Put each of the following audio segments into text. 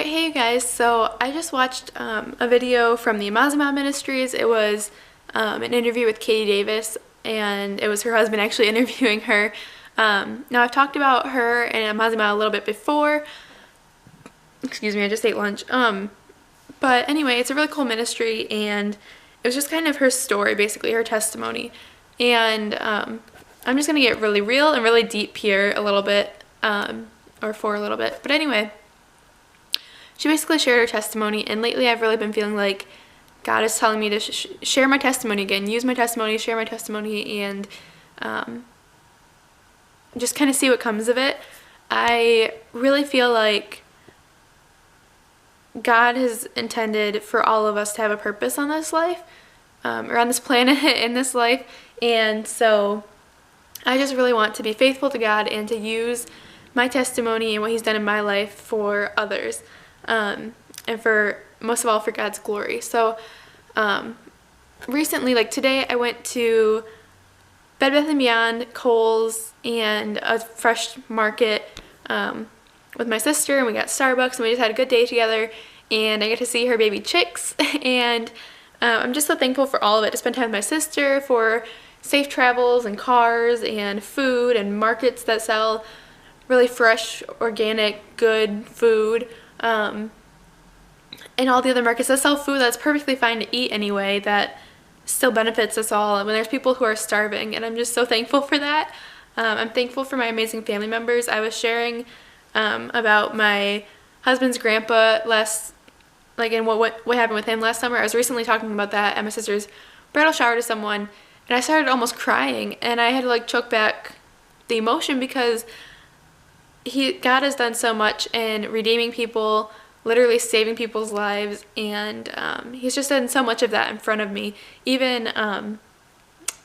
Alright, hey you guys, so I just watched a video from the Amazima Ministries. It was an interview with Katie Davis, and it was her husband actually interviewing her. Now I've talked about her and Amazima a little bit before. Excuse me, I just ate lunch. But anyway, it's a really cool ministry, and it was just kind of her story, basically, her testimony. And I'm just going to get really real and really deep here a little bit, or for a little bit. But anyway, she basically shared her testimony, and lately I've really been feeling like God is telling me to share my testimony again, use my testimony, share my testimony, and just kind of see what comes of it. I really feel like God has intended for all of us to have a purpose on this life, or on this planet, in this life, and so I just really want to be faithful to God and to use my testimony and what He's done in my life for others. And for, most of all, for God's glory. So, recently, like today, I went to Bed Bath & Beyond, Kohl's, and a fresh market, with my sister, and we got Starbucks, and we just had a good day together, and I get to see her baby chicks, and, I'm just so thankful for all of it, to spend time with my sister, for safe travels, and cars, and food, and markets that sell really fresh, organic, good food, and all the other markets that sell food that's perfectly fine to eat anyway, that still benefits us all when there's people who are starving, and I'm just so thankful for that. I'm thankful for my amazing family members. I was sharing about my husband's grandpa and what happened with him last summer. I was recently talking about that at my sister's bridal shower to someone, and I started almost crying, and I had to choke back the emotion because God has done so much in redeeming people, literally saving people's lives, and He's just done so much of that in front of me, even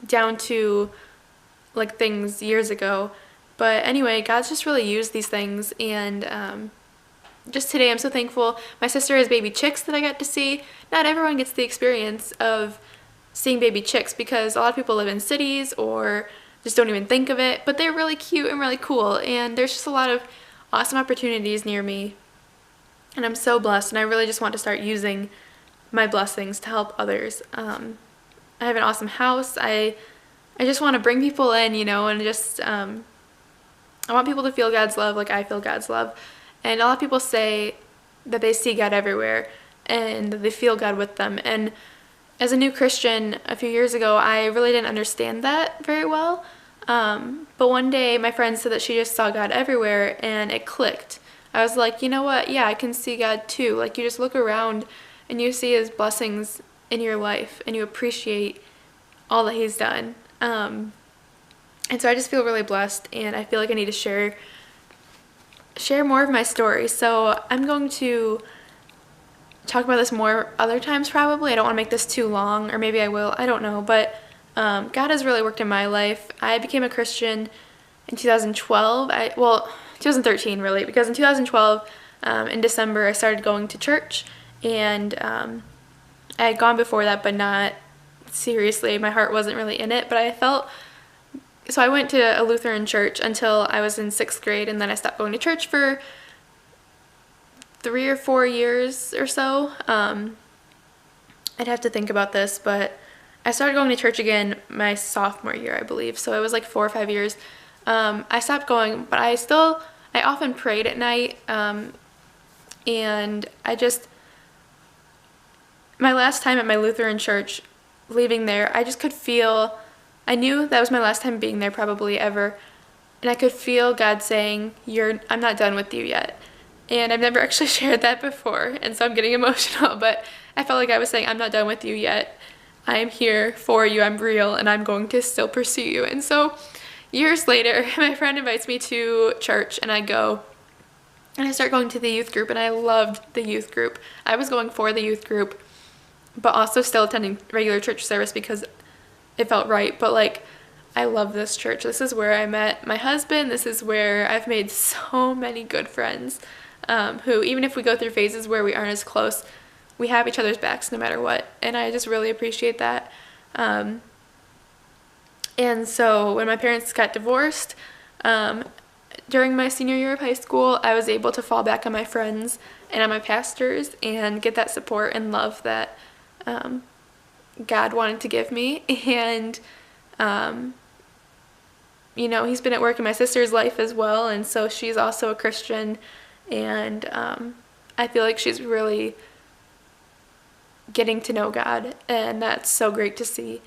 down to things years ago. But anyway, God's just really used these things, and just today I'm so thankful. My sister has baby chicks that I got to see. Not everyone gets the experience of seeing baby chicks because a lot of people live in cities or just don't even think of it, but they're really cute and really cool, and there's just a lot of awesome opportunities near me, and I'm so blessed, and I really just want to start using my blessings to help others. I have an awesome house. I just want to bring people in, and just I want people to feel God's love like I feel God's love, and a lot of people say that they see God everywhere and that they feel God with them, and as a new Christian a few years ago, I really didn't understand that very well, but one day my friend said that she just saw God everywhere, and it clicked. I was like, you know what, yeah, I can see God too. You just look around and you see His blessings in your life, and you appreciate all that He's done, and so I just feel really blessed, and I feel like I need to share more of my story. So I'm going to talk about this more other times probably. I don't want to make this too long, or maybe I will, I don't know, but God has really worked in my life. I became a Christian in 2012, 2013 really, because in 2012, in December, I started going to church, and I had gone before that, but not seriously. My heart wasn't really in it, but so I went to a Lutheran church until I was in 6th grade, and then I stopped going to church for 3 or 4 years or so. I'd have to think about this, but I started going to church again my sophomore year, I believe, so it was 4 or 5 years. I stopped going, but I often prayed at night, and my last time at my Lutheran church, leaving there, I just could feel, I knew that was my last time being there probably ever, and I could feel God saying, I'm not done with you yet. And I've never actually shared that before, and so I'm getting emotional, but I felt like I was saying, I'm not done with you yet. I am here for you, I'm real, and I'm going to still pursue you. And so years later, my friend invites me to church, and I go, and I start going to the youth group, and I loved the youth group. I was going for the youth group, but also still attending regular church service because it felt right. But I love this church. This is where I met my husband. This is where I've made so many good friends, who, even if we go through phases where we aren't as close, we have each other's backs no matter what, and I just really appreciate that. And so when my parents got divorced, during my senior year of high school, I was able to fall back on my friends and on my pastors and get that support and love that God wanted to give me. And, you know, he's been at work in my sister's life as well, and so she's also a Christian, and I feel like she's really getting to know God, and that's so great to see.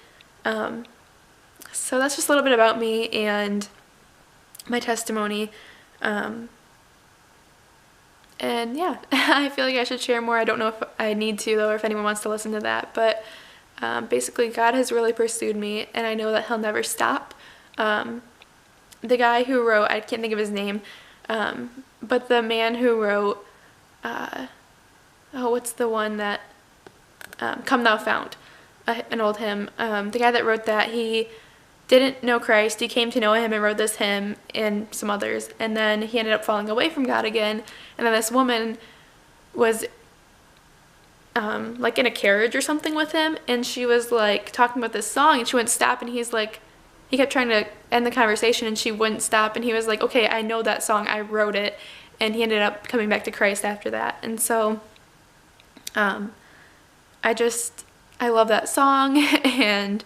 So that's just a little bit about me and my testimony. And yeah, I feel like I should share more. I don't know if I need to, though, or if anyone wants to listen to that, but basically God has really pursued me, and I know that he'll never stop. The guy who wrote, I can't think of his name, but the man who wrote, what's the one that, Come Thou Fount, an old hymn. The guy that wrote that, he didn't know Christ. He came to know him and wrote this hymn and some others, and then he ended up falling away from God again. And then this woman was like in a carriage or something with him, and she was like talking about this song, and she wouldn't stop, and he kept trying to end the conversation, and she wouldn't stop, and he was like, okay, I know that song, I wrote it. And he ended up coming back to Christ after that. And so I love that song, and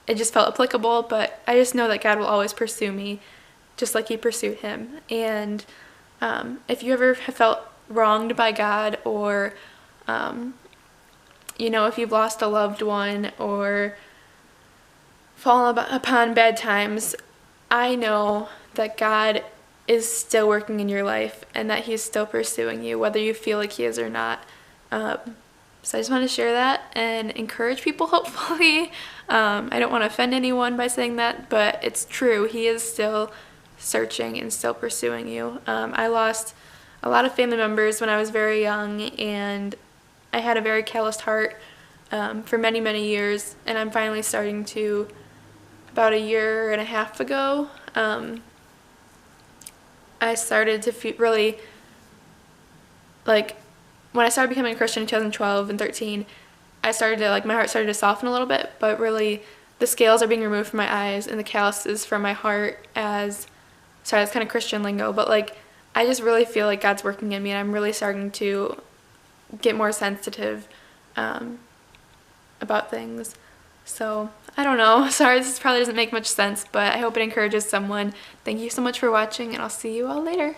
it just felt applicable, but I just know that God will always pursue me just like he pursued him. And if you ever have felt wronged by God, or you know, if you've lost a loved one or fallen upon bad times, I know that God is still working in your life and that he's still pursuing you, whether you feel like he is or not. So I just want to share that and encourage people, hopefully. I don't want to offend anyone by saying that, but it's true. He is still searching and still pursuing you. I lost a lot of family members when I was very young, and I had a very calloused heart for many, many years, and I'm finally starting to, about a year and a half ago, I started to feel really, like, when I started becoming a Christian in 2012 and 13, I started to, like, my heart started to soften a little bit, but really the scales are being removed from my eyes and the calluses from my heart sorry, that's kind of Christian lingo, but, like, I just really feel like God's working in me, and I'm really starting to get more sensitive about things. So, I don't know. Sorry, this probably doesn't make much sense, but I hope it encourages someone. Thank you so much for watching, and I'll see you all later.